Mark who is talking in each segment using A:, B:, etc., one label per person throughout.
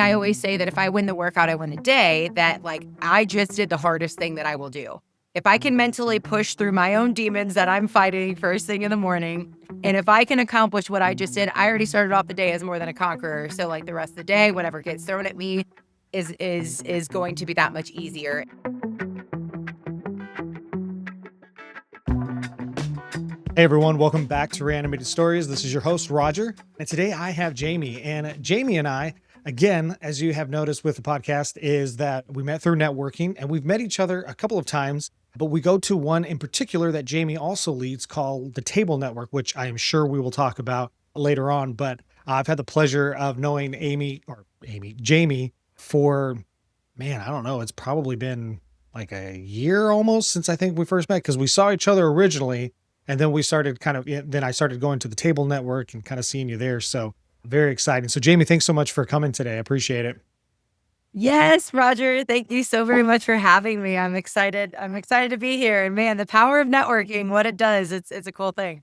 A: I always say that if I win the workout, I win the day, that like I just did the hardest thing that I will do. If I can mentally push through my own demons that I'm fighting first thing in the morning, and if I can accomplish what I just did, I already started off the day as more than a conqueror. So like the rest of the day, whatever gets thrown at me is going to be that much easier.
B: Hey everyone, welcome back to Reanimated Stories. This is your host, Roger. And today I have Jayme. And Jayme and I, again, as you have noticed with the podcast, is that we met through networking and we've met each other a couple of times, but we go to one in particular that Jayme also leads called the Table Network, which I am sure we will talk about later on. But I've had the pleasure of knowing Jayme for, man, I don't know, it's probably been like a year almost since I think we first met because we saw each other originally. And then we started then I started going to the Table Network and kind of seeing you there. So very exciting. So Jayme, thanks so much for coming today. I appreciate it.
A: Yes, Roger. Thank you so very much for having me. I'm excited. I'm excited to be here. And man, the power of networking, what it does, it's a cool thing.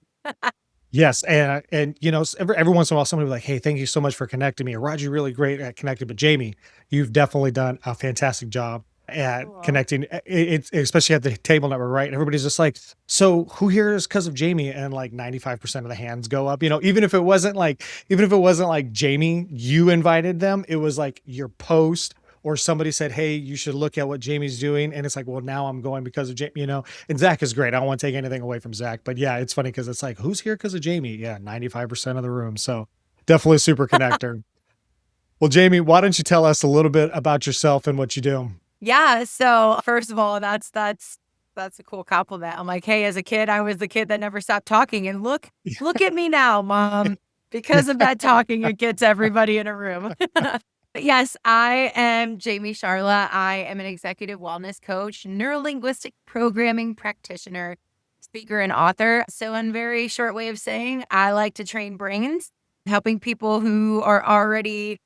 B: Yes. And you know, every once in a while, somebody will be like, hey, thank you so much for connecting me. Or Roger, you're really great at connecting. But Jayme, you've definitely done a fantastic job at
A: Cool.
B: connecting. It's especially at the Table Network, right? And everybody's just like, so who here is because of Jayme? And like 95% of the hands go up, you know, even if it wasn't like Jayme, you invited them, it was like your post or somebody said, hey, you should look at what Jamie's doing. And it's like, well, now I'm going because of Jayme, you know, and Zach is great. I don't want to take anything away from Zach, but yeah, it's funny because it's like, who's here because of Jayme? Yeah, 95% of the room. So definitely a super connector. Well, Jayme, why don't you tell us a little bit about yourself and what you do?
A: Yeah. So first of all, that's a cool compliment. I'm like, hey, as a kid, I was the kid that never stopped talking. And look at me now, mom. Because of that talking, it gets everybody in a room. Yes, I am Jayme Shiarla. I am an executive wellness coach, neurolinguistic programming practitioner, speaker, and author. So, in very short way of saying, I like to train brains, helping people who are already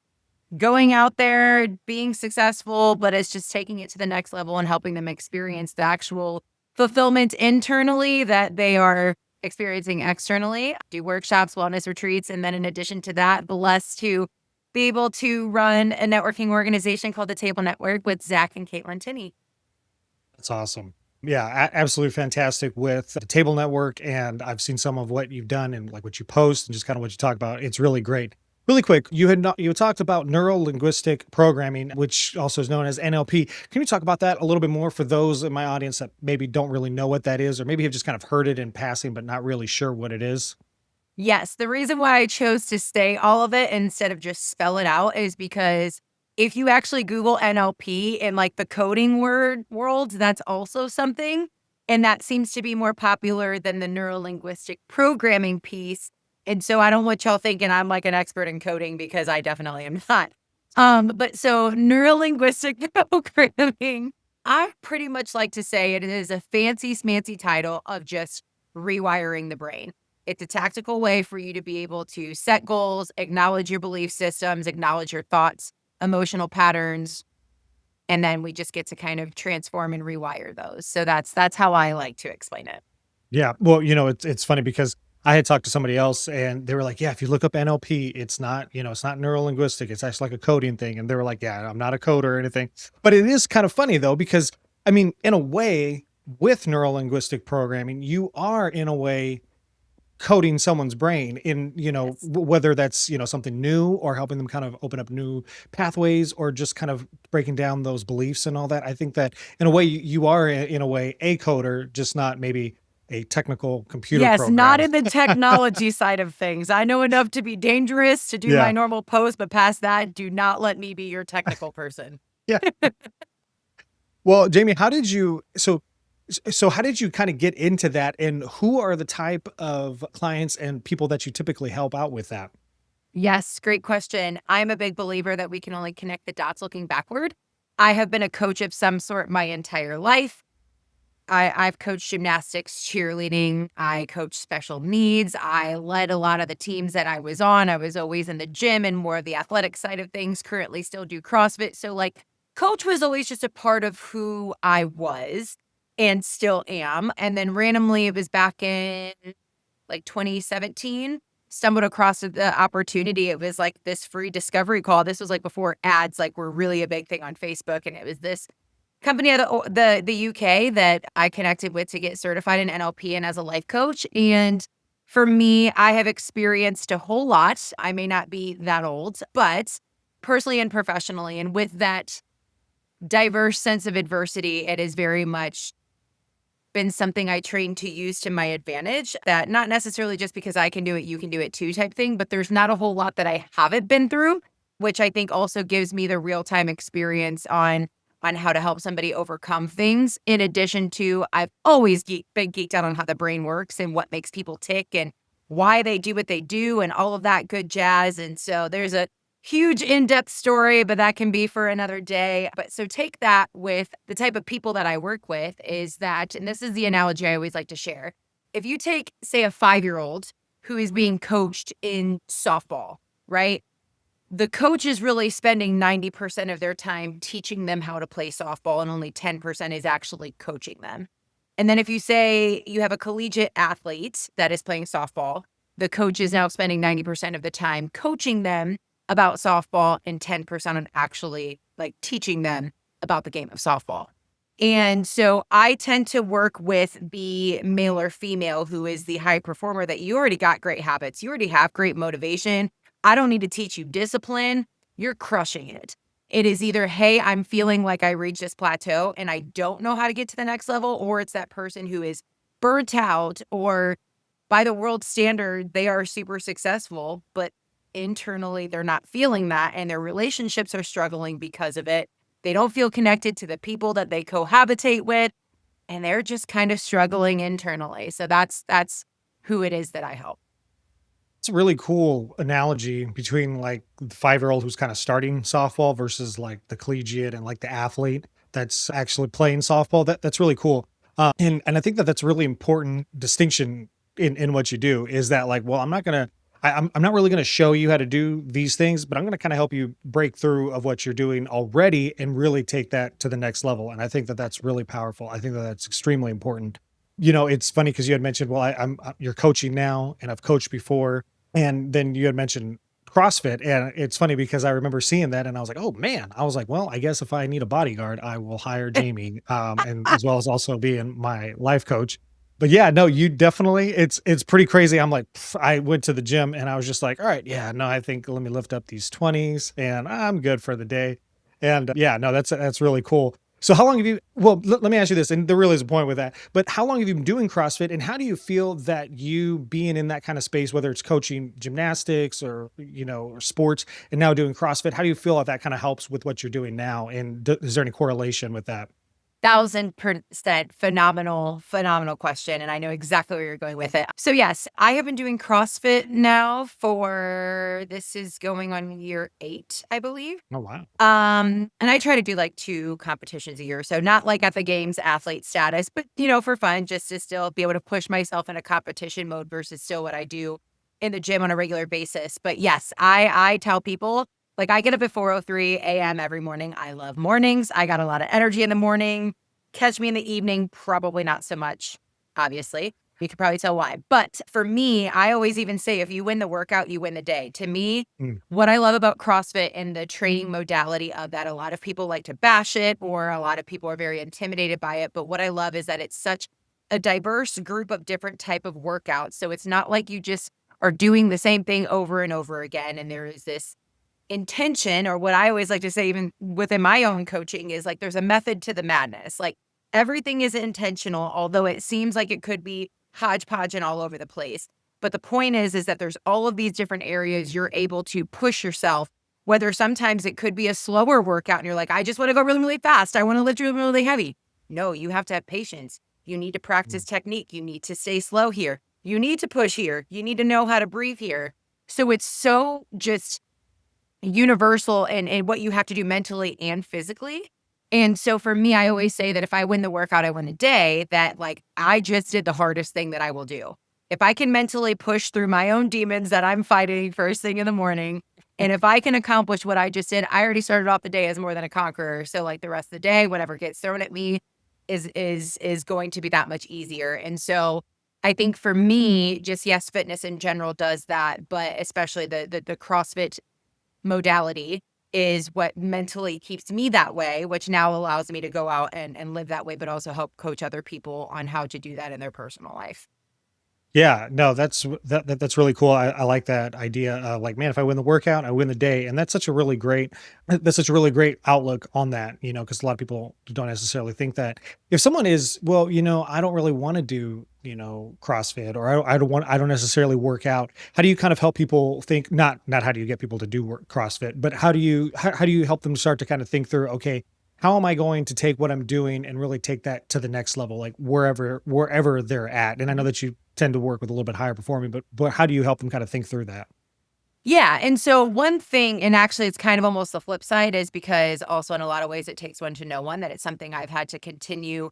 A: going out there, being successful, but it's just taking it to the next level and helping them experience the actual fulfillment internally that they are experiencing externally. Do workshops, wellness retreats, and then in addition to that, blessed to be able to run a networking organization called the Table Network with Zach and Caitlin Tinney.
B: That's awesome. Yeah, absolutely fantastic with the Table Network. And I've seen some of what you've done and like what you post and just kind of what you talk about. It's really great. Really quick, you talked about neuro-linguistic programming, which also is known as NLP. Can you talk about that a little bit more for those in my audience that maybe don't really know what that is, or maybe have just kind of heard it in passing, but not really sure what it is?
A: Yes, the reason why I chose to say all of it instead of just spell it out is because if you actually Google NLP in like the coding word world, that's also something. And that seems to be more popular than the neuro-linguistic programming piece. And so I don't want y'all thinking I'm like an expert in coding because I definitely am not. But so neuro-linguistic programming, I pretty much like to say it is a fancy smancy title of just rewiring the brain. It's a tactical way for you to be able to set goals, acknowledge your belief systems, acknowledge your thoughts, emotional patterns, and then we just get to kind of transform and rewire those. So that's how I like to explain it.
B: Yeah. Well, you know, it's funny because I had talked to somebody else and they were like, yeah, if you look up NLP, it's not, you know, it's not neuro-linguistic. It's actually like a coding thing. And they were like, yeah, I'm not a coder or anything. But it is kind of funny though, because I mean, in a way, with neuro-linguistic programming, you are in a way coding someone's brain in, you know,
A: Yes.
B: whether that's, you know, something new or helping them kind of open up new pathways or just kind of breaking down those beliefs and all that. I think that in a way you are in a way a coder, just not maybe a technical computer
A: Yes, not
B: program.
A: in the technology side of things. I know enough to be dangerous to do my
B: Yeah.
A: normal post, but past that, do not let me be your technical person.
B: Yeah. Well, Jayme, so how did you kind of get into that and who are the type of clients and people that you typically help out with that?
A: Yes, great question. I'm a big believer that we can only connect the dots looking backward. I have been a coach of some sort my entire life. I've coached gymnastics, cheerleading. I coached special needs. I led a lot of the teams that I was on. I was always in the gym and more of the athletic side of things, currently still do CrossFit. So, like, coach was always just a part of who I was and still am. And then randomly, it was back in like 2017. stumbled across the opportunity. It was like this free discovery call. This was like before ads like were really a big thing on Facebook. And it was this company out of the UK that I connected with to get certified in NLP and as a life coach. And for me, I have experienced a whole lot. I may not be that old, but personally and professionally, and with that diverse sense of adversity, it has very much been something I trained to use to my advantage. That not necessarily just because I can do it, you can do it too type thing, but there's not a whole lot that I haven't been through, which I think also gives me the real-time experience on how to help somebody overcome things. In addition to, I've always been geeked out on how the brain works and what makes people tick and why they do what they do and all of that good jazz. And so there's a huge in-depth story, but that can be for another day. But so take that with the type of people that I work with is that, and this is the analogy I always like to share. If you take, say, a 5-year-old who is being coached in softball, right? The coach is really spending 90% of their time teaching them how to play softball, and only 10% is actually coaching them. And then if you say you have a collegiate athlete that is playing softball, the coach is now spending 90% of the time coaching them about softball and 10% on actually like teaching them about the game of softball. And so I tend to work with the male or female who is the high performer that you already got great habits. You already have great motivation. I don't need to teach you discipline. You're crushing it. It is either, hey, I'm feeling like I reached this plateau and I don't know how to get to the next level, or it's that person who is burnt out or by the world standard, they are super successful, but internally they're not feeling that and their relationships are struggling because of it. They don't feel connected to the people that they cohabitate with, and they're just kind of struggling internally. So that's who it is that I help.
B: It's a really cool analogy between like the 5-year-old who's kind of starting softball versus like the collegiate and like the athlete that's actually playing softball. That's really cool. And I think that that's a really important distinction in what you do is that like, well, I'm not really going to show you how to do these things, but I'm going to kind of help you break through of what you're doing already and really take that to the next level. And I think that that's really powerful. I think that that's extremely important. You know, it's funny because you had mentioned, well, you're coaching now and I've coached before. And then you had mentioned CrossFit. And it's funny because I remember seeing that and I was like, oh man, I was like, well, I guess if I need a bodyguard, I will hire Jayme, and as well as also being my life coach. But yeah, no, you definitely, it's pretty crazy. I'm like, I went to the gym and I was just like, all right, yeah, no, I think let me lift up these 20s and I'm good for the day. And yeah, no, that's really cool. So how long have you, well, let me ask you this, and there really is a point with that, but how long have you been doing CrossFit and how do you feel that you being in that kind of space, whether it's coaching gymnastics or, you know, or sports and now doing CrossFit, how do you feel that that kind of helps with what you're doing now? And is there any correlation with that?
A: 1,000% phenomenal question. And I know exactly where you're going with it. So yes, I have been doing CrossFit now for, this is going on year 8, I believe.
B: Oh, wow.
A: And I try to do like 2 competitions a year. So not like at the games athlete status, but you know, for fun, just to still be able to push myself in a competition mode versus still what I do in the gym on a regular basis. But yes, I tell people, like I get up at 4:03 a.m. every morning. I love mornings. I got a lot of energy in the morning. Catch me in the evening, probably not so much, obviously. You could probably tell why. But for me, I always even say if you win the workout, you win the day. To me,
B: Mm.
A: what I love about CrossFit and the training modality of that, a lot of people like to bash it or a lot of people are very intimidated by it. But what I love is that it's such a diverse group of different type of workouts. So it's not like you just are doing the same thing over and over again. And there is this intention, or what I always like to say, even within my own coaching, is like there's a method to the madness. Like everything is intentional, although it seems like it could be hodgepodge and all over the place. But the point is that there's all of these different areas you're able to push yourself, whether sometimes it could be a slower workout and you're like, I just want to go really, really fast. I want to lift really, really heavy. No, you have to have patience. You need to practice
B: Mm.
A: technique. You need to stay slow here. You need to push here. You need to know how to breathe here. So it's so just universal in what you have to do mentally and physically. And so for me, I always say that if I win the workout, I win the day, that like I just did the hardest thing that I will do. If I can mentally push through my own demons that I'm fighting first thing in the morning, and if I can accomplish what I just did, I already started off the day as more than a conqueror. So like the rest of the day, whatever gets thrown at me is going to be that much easier. And so I think for me, just yes, fitness in general does that, but especially the CrossFit modality is what mentally keeps me that way, which now allows me to go out and live that way, but also help coach other people on how to do that in their personal life.
B: Yeah, no, that's really cool. I like that idea. Like, man, if I win the workout, I win the day, and that's such a really great outlook on that. Because a lot of people don't necessarily think that if someone is, well, I don't really want to do, CrossFit, or I don't necessarily work out. How do you kind of help people think? Not how do you get people to do CrossFit, but how do you help them start to kind of think through? Okay, how am I going to take what I'm doing and really take that to the next level, like wherever they're at? And I know that you tend to work with a little bit higher performing, but how do you help them kind of think through that?
A: Yeah. And so one thing, and actually it's kind of almost the flip side, is because also in a lot of ways it takes one to know one, that it's something I've had to continue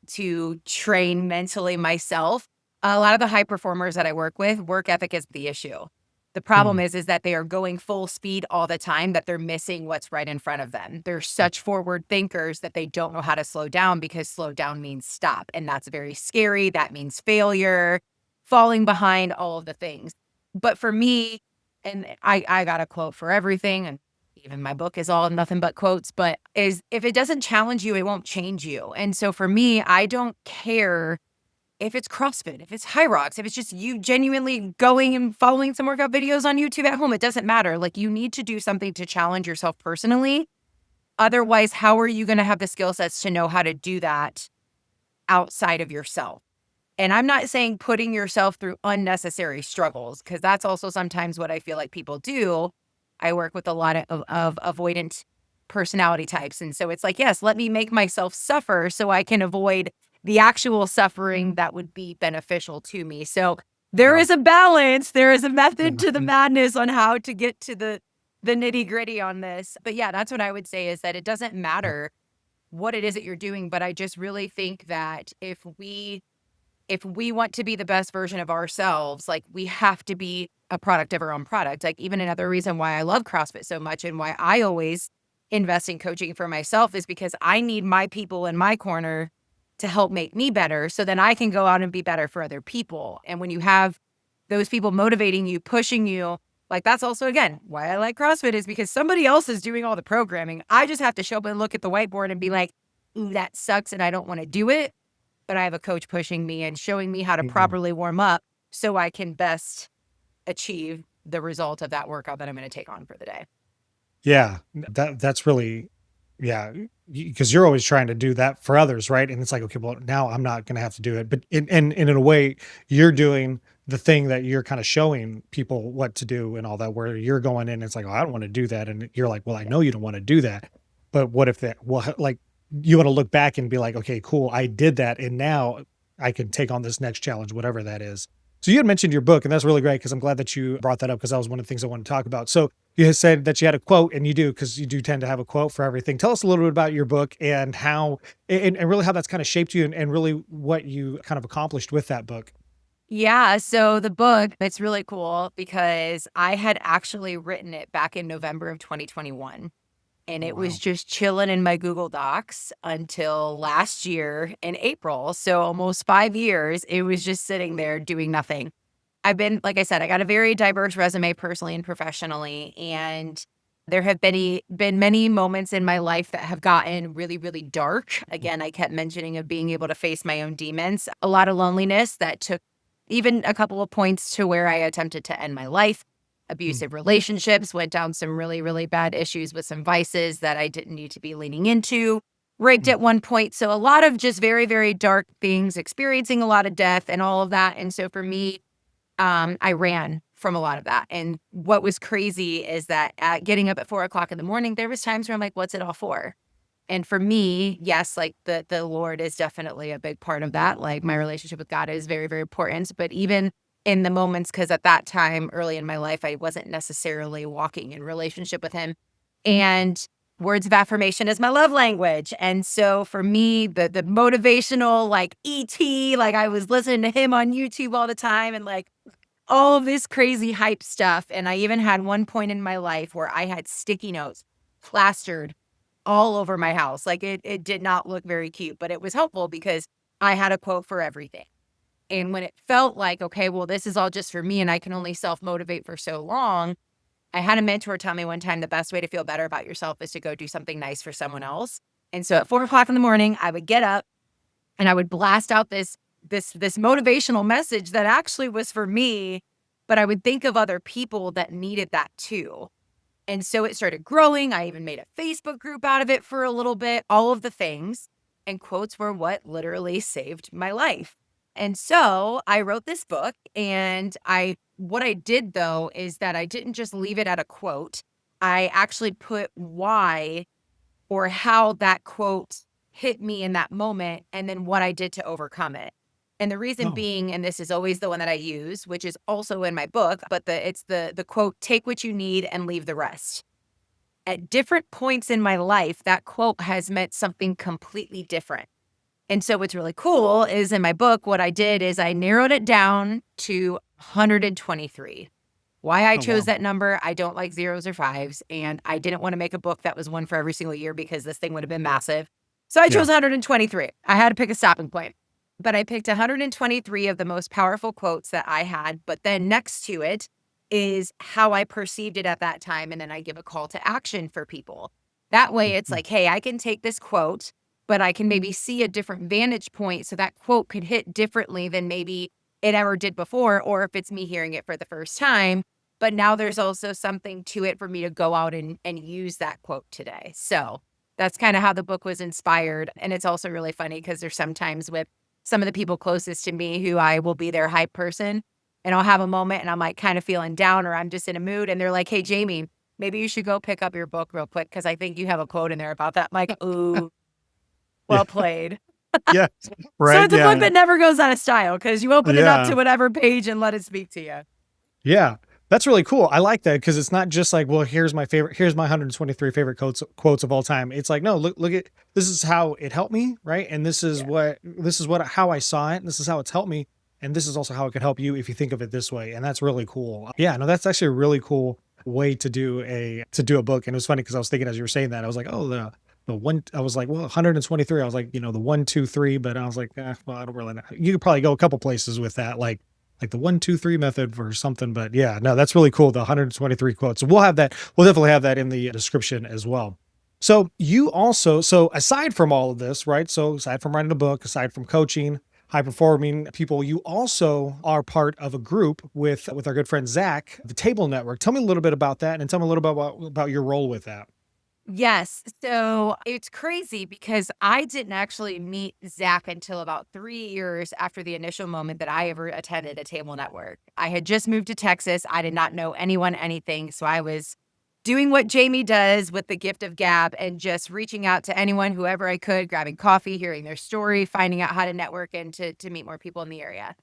A: to train mentally myself. A lot of the high performers that I work with, work ethic is the issue. The problem
B: Mm,
A: is that they are going full speed all the time, that they're missing what's right in front of them. They're such forward thinkers that they don't know how to slow down, because slow down means stop. And that's very scary. That means failure, falling behind, all of the things. But for me, and I got a quote for everything, and even my book is all nothing but quotes, but is if it doesn't challenge you, it won't change you. And so for me, I don't care if it's CrossFit, if it's High Rocks, if it's just you genuinely going and following some workout videos on YouTube at home, it doesn't matter. Like, you need to do something to challenge yourself personally. Otherwise, how are you going to have the skill sets to know how to do that outside of yourself? And I'm not saying putting yourself through unnecessary struggles, because that's also sometimes what I feel like people do. I work with a lot of avoidant personality types. And so it's like, yes, let me make myself suffer so I can avoid the actual suffering that would be beneficial to me. So there
B: yeah.
A: is a balance. There is a
B: Yeah.
A: method to the madness on how to get to the nitty gritty on this. But yeah, that's what I would say, is that it doesn't
B: Yeah.
A: matter what it is that you're doing. But I just really think that if we want to be the best version of ourselves, like, we have to be a product of our own product. Like, even another reason why I love CrossFit so much and why I always invest in coaching for myself is because I need my people in my corner to help make me better, so then I can go out and be better for other people. And when you have those people motivating you, pushing you, like, that's also, again, why I like CrossFit, is because somebody else is doing all the programming. I just have to show up and look at the whiteboard and be like, ooh, that sucks and I don't want to do it, but I have a coach pushing me and showing me how to
B: Mhm.
A: properly warm up so I can best achieve the result of that workout that I'm going to take on for the day.
B: Yeah, that's really, yeah, because you're always trying to do that for others, right? And it's like, okay, well, now I'm not going to have to do it, but in a way, you're doing the thing that you're kind of showing people what to do and all that. Where you're going in, it's like, oh, I don't want to do that, and you're like, well, I know you don't want to do that, but what if that? Well, like, you want to look back and be like, okay, cool, I did that, and now I can take on this next challenge, whatever that is. So you had mentioned your book, and that's really great because I'm glad that you brought that up because that was one of the things I wanted to talk about. So you had said that you had a quote, and you do, because you do tend to have a quote for everything. Tell us a little bit about your book and how, and really how that's kind of shaped you, and really what you kind of accomplished with that book.
A: Yeah, so the book, it's really cool because I had actually written it back in November of 2021. And
B: Oh,
A: it was
B: wow.
A: just chilling in my Google Docs until last year in April. So almost 5 years, it was just sitting there doing nothing. I've been, like I said, I got a very diverse resume personally and professionally. And there have been many moments in my life that have gotten really, really dark. Again, I kept mentioning of being able to face my own demons, a lot of loneliness that took even a couple of points to where I attempted to end my life.
B: Mm,
A: Abusive relationships, went down some really, really bad issues with some vices that I didn't need to be leaning into. Raped
B: mm,
A: at one point. So a lot of just very, very dark things, experiencing a lot of death and all of that. And so for me, I ran from a lot of that. And what was crazy is that at getting up at 4 o'clock in the morning, there was times where I'm like, what's it all for? And for me, yes, like the Lord is definitely a big part of that. Like, my relationship with God is very, very important. But even in the moments, because at that time early in my life, I wasn't necessarily walking in relationship with him. And words of affirmation is my love language. And so for me, the motivational, like, ET, like, I was listening to him on YouTube all the time, and like all of this crazy hype stuff. And I even had one point in my life where I had sticky notes plastered all over my house. Like, it did not look very cute, but it was helpful because I had a quote for everything. And when it felt like, okay, well, this is all just for me and I can only self-motivate for so long, I had a mentor tell me one time the best way to feel better about yourself is to go do something nice for someone else. And so at 4 o'clock in the morning, I would get up and I would blast out this motivational message that actually was for me, but I would think of other people that needed that too. And so it started growing. I even made a Facebook group out of it for a little bit, all of the things. And quotes were what literally saved my life. And so I wrote this book, and what I did though is that I didn't just leave it at a quote. I actually put why or how that quote hit me in that moment and then what I did to overcome it. And the reason
B: Oh,
A: being, and this is always the one that I use, which is also in my book, but it's the quote, take what you need and leave the rest. At different points in my life, that quote has meant something completely different. And so what's really cool is in my book, what I did is I narrowed it down to 123. Why I
B: oh,
A: chose
B: wow.
A: that number, I don't like zeros or fives, and I didn't want to make a book that was one for every single year because this thing would have been massive. So I
B: Yeah.
A: chose 123. I had to pick a stopping point. But I picked 123 of the most powerful quotes that I had, but then next to it is how I perceived it at that time, and then I give a call to action for people. That way it's
B: Mhm.
A: like, hey, I can take this quote, but I can maybe see a different vantage point so that quote could hit differently than maybe it ever did before, or if it's me hearing it for the first time. But now there's also something to it for me to go out and use that quote today. So that's kind of how the book was inspired. And it's also really funny because there's sometimes with some of the people closest to me who I will be their hype person, and I'll have a moment and I'm like kind of feeling down or I'm just in a mood. And they're like, hey, Jayme, maybe you should go pick up your book real quick because I think you have a quote in there about that. I'm like, ooh,
B: Yeah.
A: well played.
B: Yeah.
A: So
B: Right.
A: it's a book
B: Yeah.
A: that never goes out of style because you open it up
B: Yeah.
A: to whatever page and let it speak to you.
B: Yeah. That's really cool. I like that because it's not just like, well, here's my 123 favorite quotes of all time. It's like, no, look at this is how it helped me, right? And
A: Yeah.
B: this is what how I saw it. And this is how it's helped me. And this is also how it could help you if you think of it this way. And that's really cool. Yeah, no, that's actually a really cool way to do a book. And it was funny because I was thinking as you were saying that, I was like, oh, the one I was like, well, 123. I was like, the 1, 2, 3, but I was like, well, I don't really know. You could probably go a couple places with that, like the 1, 2, 3 method for something. But yeah, no, that's really cool. The 123 quotes. So we'll have that. We'll definitely have that in the description as well. So you also, so aside from all of this, right? So aside from writing a book, aside from coaching, high performing people, you also are part of a group with our good friend Zach, the Table Network. Tell me a little bit about that, and tell me a little bit about your role with that.
A: Yes. So it's crazy because I didn't actually meet Zach until about 3 years after the initial moment that I ever attended a table network. I had just moved to Texas. I did not know anyone, anything. So I was doing what Jayme does with the gift of gab and just reaching out to anyone, whoever I could, grabbing coffee, hearing their story, finding out how to network and to meet more people in the area.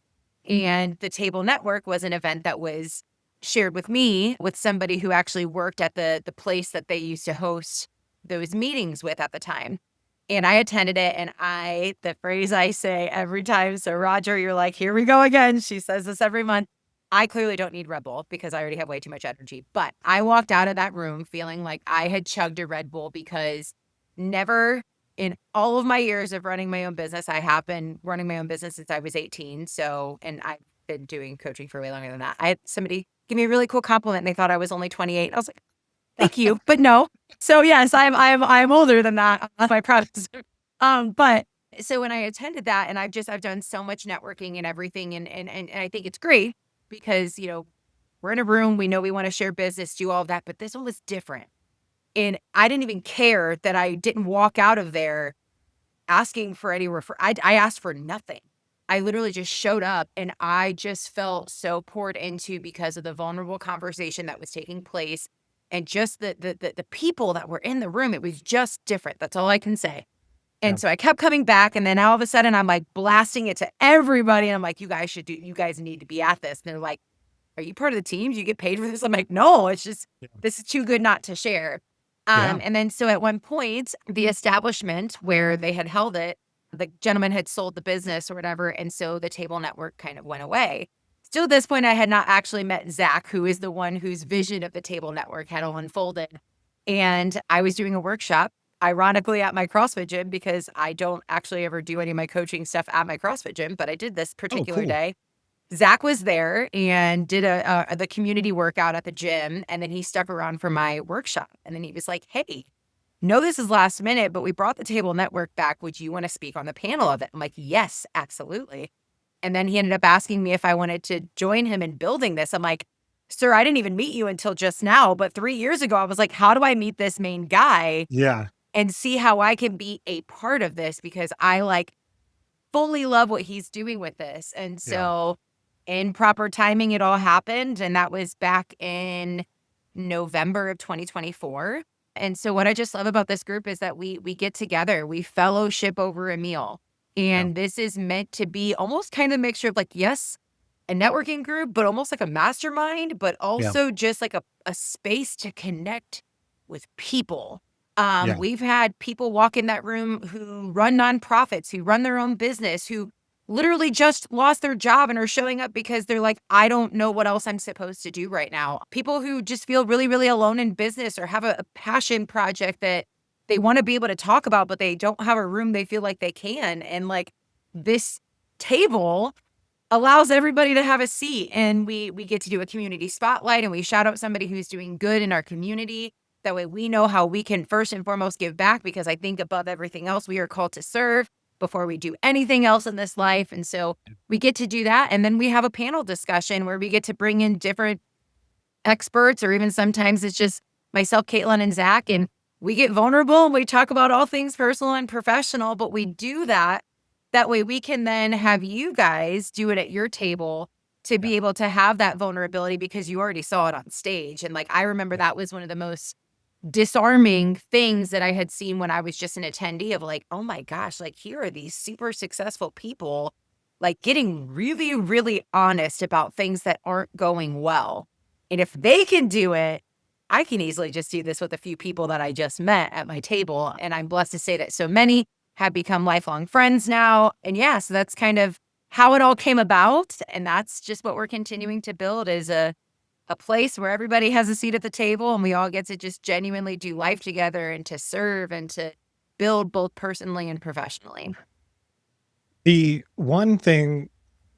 A: And the table network was an event that was shared with me with somebody who actually worked at the place that they used to host those meetings with at the time. And I attended it, and the phrase I say every time, so Roger, you're like, here we go again. She says this every month. I clearly don't need Red Bull because I already have way too much energy. But I walked out of that room feeling like I had chugged a Red Bull because never in all of my years of running my own business, I have been running my own business since I was 18. So, and I've been doing coaching for way longer than that. I had somebody give me a really cool compliment and they thought I was only 28. I was like, thank you, but no. So yes, I'm older than that. I'm my proudest. But so when I attended that, and I've done so much networking and everything, and I think it's great because we're in a room, we know we want to share business, do all of that, but this one was different. And I didn't even care that I didn't walk out of there asking for any I asked for nothing. I literally just showed up and I just felt so poured into because of the vulnerable conversation that was taking place and just the people that were in the room. It was just different. That's all I can say.
B: Yeah.
A: And so I kept coming back, and then all of a sudden I'm like blasting it to everybody. And I'm like, you guys need to be at this. And they're like, are you part of the team? Do you get paid for this? I'm like, no, it's just,
B: Yeah.
A: this is too good not to share.
B: Yeah.
A: And then so at one point, the establishment where they had held it, the gentleman had sold the business or whatever. And so the table network kind of went away. Still at this point, I had not actually met Zach, who is the one whose vision of the table network had all unfolded. And I was doing a workshop ironically at my CrossFit gym, because I don't actually ever do any of my coaching stuff at my CrossFit gym, but I did this
B: Oh,
A: particular
B: cool.
A: day. Zach was there and did the community workout at the gym, and then he stuck around for my workshop. And then he was like, "Hey, know this is last minute, but we brought the table network back. Would you want to speak on the panel of it?" I'm like, "Yes, absolutely." And then he ended up asking me if I wanted to join him in building this. I'm like, "Sir, I didn't even meet you until just now, but 3 years ago, I was like, how do I meet this main guy
B: Yeah.
A: and see how I can be a part of this, because I like fully love what he's doing with this." And
B: Yeah.
A: so in proper timing, it all happened. And that was back in November of 2024. And so what I just love about this group is that we get together, we fellowship over a meal.
B: Yeah.
A: And this is meant to be almost kind of a mixture of like, yes, a networking group, but almost like a mastermind, but
B: Yeah.
A: also just like a space to connect with people.
B: Yeah.
A: We've had people walk in that room who run nonprofits, who run their own business, who literally just lost their job and are showing up because they're like, I don't know what else I'm supposed to do right now. People who just feel really, really alone in business or have a passion project that they want to be able to talk about, but they don't have a room they feel like they can. And like this table allows everybody to have a seat, and we get to do a community spotlight, and we shout out somebody who's doing good in our community. That way we know how we can first and foremost give back, because I think above everything else, we are called to serve before we do anything else in this life. And so we get to do that. And then we have a panel discussion where we get to bring in different experts, or even sometimes it's just myself, Caitlin, and Zach, and we get vulnerable and we talk about all things personal and professional, but we do that. That way we can then have you guys do it at your table to
B: Yeah.
A: be able to have that vulnerability, because you already saw it on stage. And like, I remember
B: Yeah.
A: that was one of the most disarming things that I had seen when I was just an attendee of like, oh my gosh, like here are these super successful people, like getting really, really honest about things that aren't going well. And if they can do it, I can easily just do this with a few people that I just met at my table. And I'm blessed to say that so many have become lifelong friends now. And yeah, so that's kind of how it all came about. And that's just what we're continuing to build, is a place where everybody has a seat at the table and we all get to just genuinely do life together and to serve and to build both personally and professionally.
B: The one thing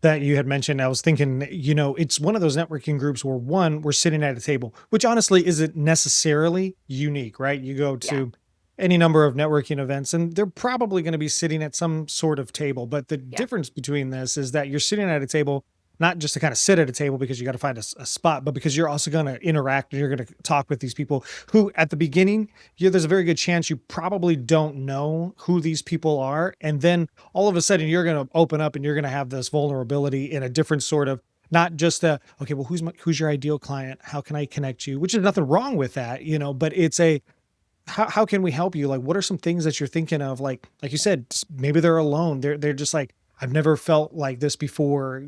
B: that you had mentioned, I was thinking, it's one of those networking groups where one, we're sitting at a table, which honestly isn't necessarily unique, right? You go
A: Yeah.
B: to any number of networking events and they're probably going to be sitting at some sort of table. But the
A: Yeah.
B: difference between this is that you're sitting at a table, not just to kind of sit at a table because you got to find a spot, but because you're also going to interact and you're going to talk with these people who at the beginning, there's a very good chance you probably don't know who these people are. And then all of a sudden you're going to open up and you're going to have this vulnerability in a different sort of, not just okay, well, who's your ideal client? How can I connect you? Which is nothing wrong with that, but it's how can we help you? Like, what are some things that you're thinking of? Like you said, maybe they're alone. They're just like, I've never felt like this before.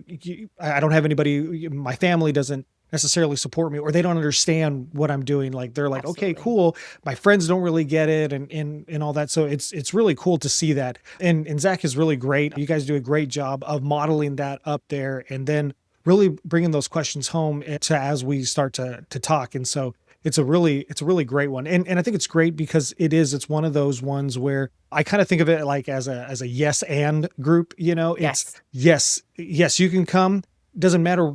B: I don't have anybody. My family doesn't necessarily support me, or they don't understand what I'm doing. Like they're like, okay,
A: Absolutely.
B: cool. My friends don't really get it, and all that. So it's really cool to see that. And Zach is really great. You guys do a great job of modeling that up there, and then really bringing those questions home to as we start to talk. And so it's a really great one. And I think it's great because it's one of those ones where I kind of think of it like as a yes and group, it's
A: Yes.
B: yes, you can come. Doesn't matter,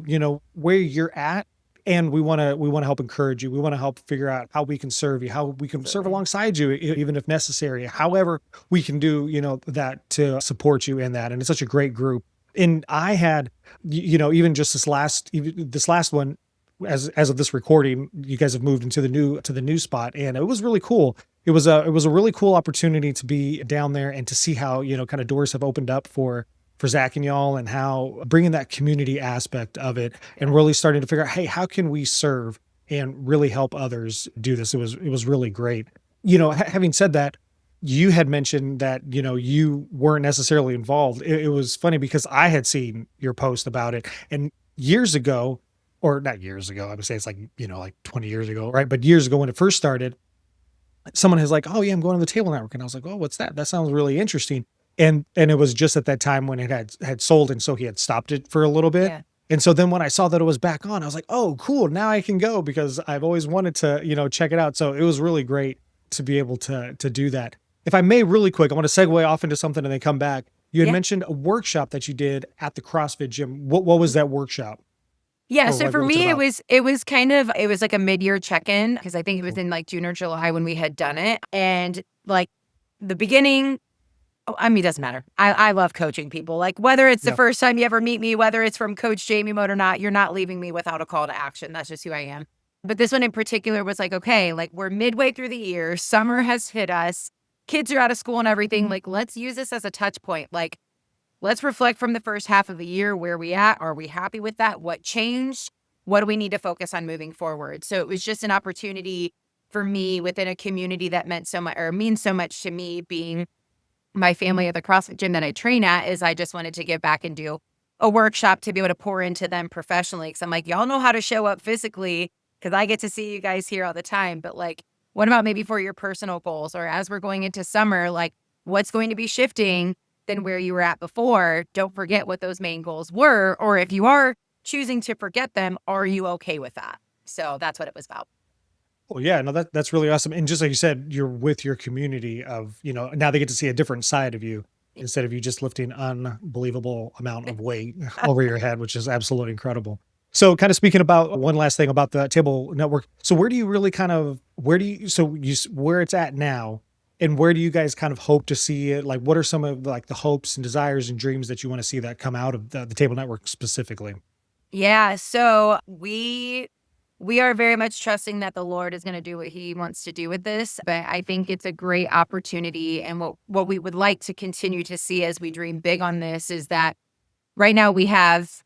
B: where you're at. And we want to help encourage you. We want to help figure out how we can serve you, how we can serve
A: Absolutely.
B: alongside you, even if necessary. However, we can do, that to support you in that. And it's such a great group. And I had, even just this last one, as of this recording, you guys have moved into the new spot, and it was really cool. It was a really cool opportunity to be down there and to see how kind of doors have opened up for Zach and y'all, and how bringing that community aspect of it and
A: Yeah.
B: really starting to figure out, hey, how can we serve and really help others do this? It was really great. Having said that, you had mentioned that you weren't necessarily involved. It was funny because I had seen your post about it, and years ago, or not years ago, I would say it's like, like 20 years ago, right? But years ago when it first started, someone has like, "Oh yeah, I'm going to the table network." And I was like, "Oh, what's that? That sounds really interesting." And it was just at that time when it had sold, and so he had stopped it for a little bit.
A: Yeah.
B: And so then when I saw that it was back on, I was like, "Oh, cool. Now I can go because I've always wanted to, check it out." So it was really great to be able to do that. If I may, really quick, I want to segue off into something and then come back. You had
A: Yeah.
B: mentioned a workshop that you did at the CrossFit gym. What was that workshop?
A: Yeah,
B: Or
A: so
B: like,
A: for
B: what was it
A: me,
B: about?
A: it was kind of it was like a mid-year check-in because I think it was in like June or July when we had done it. And like the beginning, oh, I mean, it doesn't matter. I love coaching people. Like whether it's the
B: Yeah.
A: first time you ever meet me, whether it's from Coach Jayme Mode or not, you're not leaving me without a call to action. That's just who I am. But this one in particular was like, okay, like we're midway through the year, summer has hit us, kids are out of school and everything. Like, let's use this as a touch point. Like, let's reflect from the first half of the year where we at. Are we happy with that? What changed? What do we need to focus on moving forward? So it was just an opportunity for me within a community that meant so much or means so much to me being my family at the CrossFit gym that I train at is I just wanted to give back and do a workshop to be able to pour into them professionally. Cause I'm like, y'all know how to show up physically because I get to see you guys here all the time. But like, what about maybe for your personal goals or as we're going into summer, like what's going to be shifting than where you were at before? Don't forget what those main goals were. Or if you are choosing to forget them, are you okay with that? So that's what it was about.
B: Well, yeah, no, that's really awesome. And just like you said, you're with your community of, now they get to see a different side of you instead of you just lifting unbelievable amount of weight over your head, which is absolutely incredible. So kind of speaking about one last thing about the table network. So where do you really where it's at now and where do you guys kind of hope to see it? Like, what are some of like the hopes and desires and dreams that you want to see that come out of the table network specifically?
A: Yeah, so we are very much trusting that the Lord is going to do what he wants to do with this, but I think it's a great opportunity and what we would like to continue to see as we dream big on this is that right now we have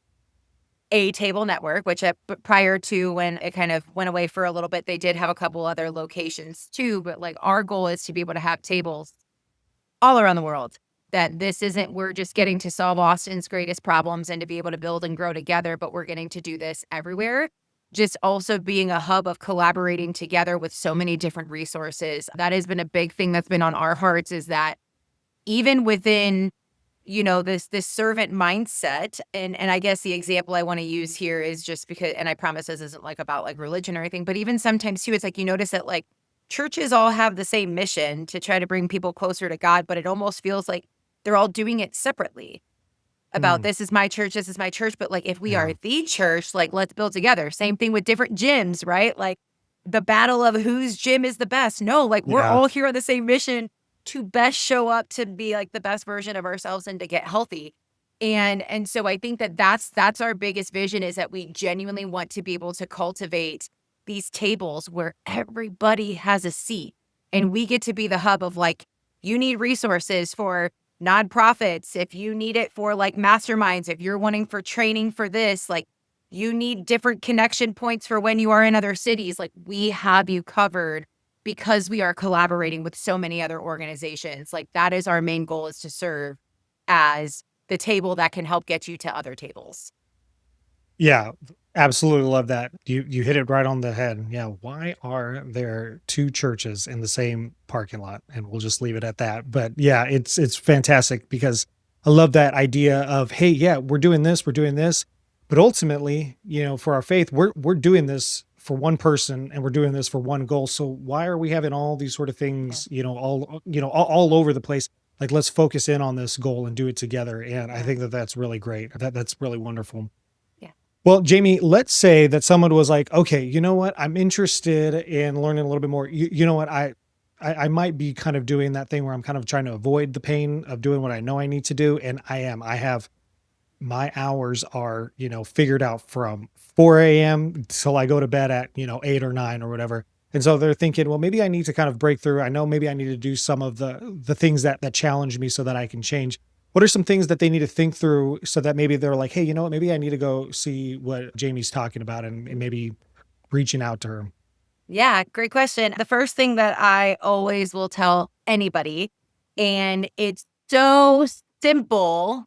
A: a table network which prior to when it kind of went away for a little bit they did have a couple other locations too, but like our goal is to be able to have tables all around the world. That this isn't, we're just getting to solve Austin's greatest problems and to be able to build and grow together, but we're getting to do this everywhere. Just also being a hub of collaborating together with so many different resources. That has been a big thing that's been on our hearts is that even within, this servant mindset, and I guess the example I want to use here is just because, and I promise this isn't like about like religion or anything, but even sometimes too, it's like you notice that like churches all have the same mission to try to bring people closer to God, but it almost feels like they're all doing it separately about
B: Hmm.
A: this is my church, this is my church. But like, if we
B: Yeah.
A: are the church, like, let's build together. Same thing with different gyms, right? Like the battle of whose gym is the best. No, like we're
B: Yeah.
A: all here on the same mission to best show up to be like the best version of ourselves and to get healthy. And so I think that that's our biggest vision is that we genuinely want to be able to cultivate these tables where everybody has a seat and we get to be the hub of like, you need resources for nonprofits, if you need it for like masterminds, if you're wanting for training for this, like you need different connection points for when you are in other cities, like we have you covered because we are collaborating with so many other organizations. Like that is our main goal is to serve as the table that can help get you to other tables.
B: Yeah, absolutely love that. You hit it right on the head. Yeah, why are there two churches in the same parking lot? And we'll just leave it at that. But yeah, it's fantastic because I love that idea of, hey, yeah, we're doing this, but ultimately, for our faith, we're doing this for one person and we're doing this for one goal. So why are we having all these sort of
A: Yeah.
B: things, all over the place? Like let's focus in on this goal and do it together. And I
A: Yeah.
B: think that that's really great. That's really wonderful.
A: Yeah.
B: Well, Jayme, let's say that someone was like, okay, you know what? I'm interested in learning a little bit more. You know what? I might be kind of doing that thing where I'm kind of trying to avoid the pain of doing what I know I need to do. And I am. I have my hours are, figured out from 4 a.m. till I go to bed at, 8 or 9 or whatever. And so they're thinking, well, maybe I need to kind of break through. I know maybe I need to do some of the things that challenge me so that I can change. What are some things that they need to think through so that maybe they're like, hey, you know what? Maybe I need to go see what Jamie's talking about and maybe reaching out to her.
A: Yeah, great question. The first thing that I always will tell anybody, and it's so simple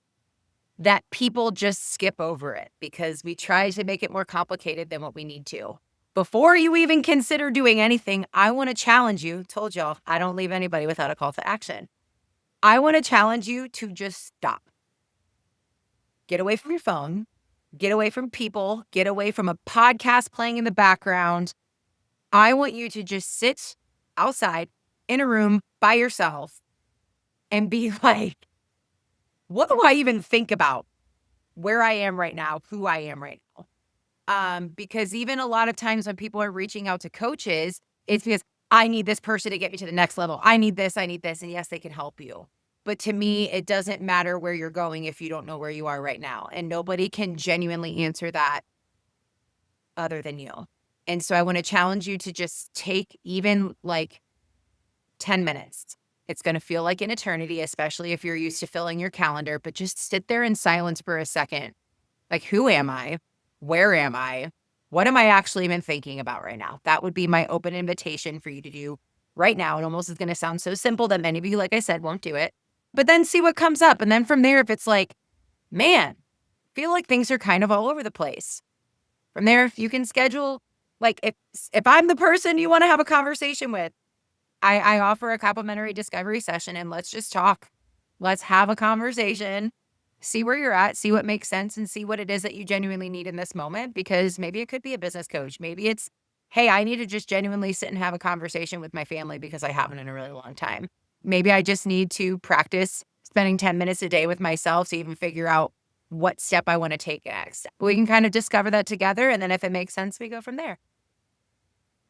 A: that people just skip over it because we try to make it more complicated than what we need to. Before you even consider doing anything, I want to challenge you. Told y'all, I don't leave anybody without a call to action. I want to challenge you to just stop. Get away from your phone, get away from people, get away from a podcast playing in the background. I want you to just sit outside in a room by yourself and be like, what do I even think about where I am right now, who I am right now? Because even a lot of times when people are reaching out to coaches, it's because I need this person to get me to the next level. I need this. And yes, they can help you. But to me, it doesn't matter where you're going if you don't know where you are right now. And nobody can genuinely answer that other than you. And so I want to challenge you to just take even like 10 minutes. It's going to feel like an eternity, especially if you're used to filling your calendar, but just sit there in silence for a second. Like, who am I? Where am I? What am I actually even thinking about right now? That would be my open invitation for you to do right now. It almost is going to sound so simple that many of you, like I said, won't do it. But then see what comes up. And then from there, if it's like, man, feel like things are kind of all over the place. From there, if you can schedule, like if I'm the person you want to have a conversation with, I offer a complimentary discovery session and let's just talk. Let's have a conversation. See where you're at, see what makes sense, and see what it is that you genuinely need in this moment, because maybe it could be a business coach. Maybe it's, hey, I need to just genuinely sit and have a conversation with my family because I haven't in a really long time. Maybe I just need to practice spending 10 minutes a day with myself to even figure out what step I want to take next. We can kind of discover that together, and then if it makes sense, we go from there.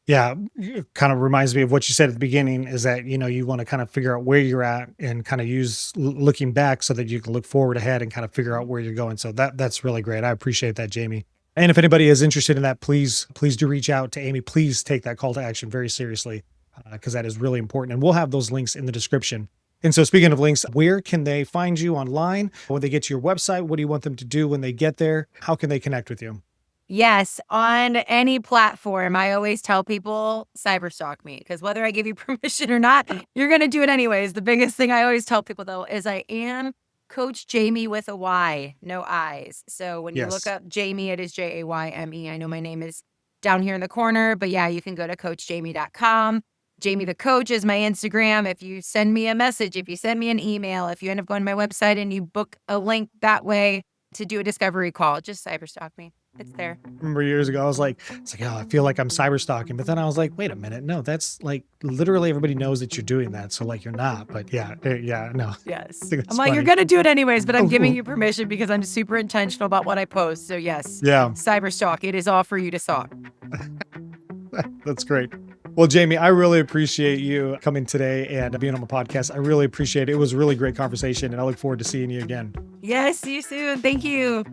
B: Yeah, it kind of reminds me of what you said at the beginning is that, you want to kind of figure out where you're at and kind of use looking back so that you can look forward ahead and kind of figure out where you're going. So that's really great. I appreciate that, Jayme. And if anybody is interested in that, please do reach out to Amy. Please take that call to action very seriously, because that is really important. And we'll have those links in the description. And so speaking of links, where can they find you online? When they get to your website, what do you want them to do when they get there? How can they connect with you?
A: Yes, on any platform. I always tell people cyberstalk me, because whether I give you permission or not, you're going to do it anyways. The biggest thing I always tell people though is I am Coach Jayme with a Y, no I's. So when you look
B: Yes.
A: up Jayme, it is Jayme. I know my name is down here in the corner, but yeah, you can go to coachjayme.com. Jayme the Coach is my Instagram. If you send me a message, if you send me an email, if you end up going to my website and you book a link that way to do a discovery call, just cyberstalk me. It's there.
B: Remember years ago, it's like, oh, I feel like I'm cyber stalking. But then I was like, wait a minute. No, that's like literally everybody knows that you're doing that. So like you're not, but yeah, no. I
A: Yes.
B: think
A: I'm
B: it's
A: like, you're
B: funny.
A: going to do it anyways, but I'm
B: Oh,
A: giving
B: cool.
A: you permission because I'm super intentional about what I post. So yes,
B: Yeah,
A: cyberstalk. It is all for you to stalk.
B: that's great. Well, Jayme, I really appreciate you coming today and being on my podcast. I really appreciate it. It was a really great conversation and I look forward to seeing you again.
A: Yes, see you soon. Thank you.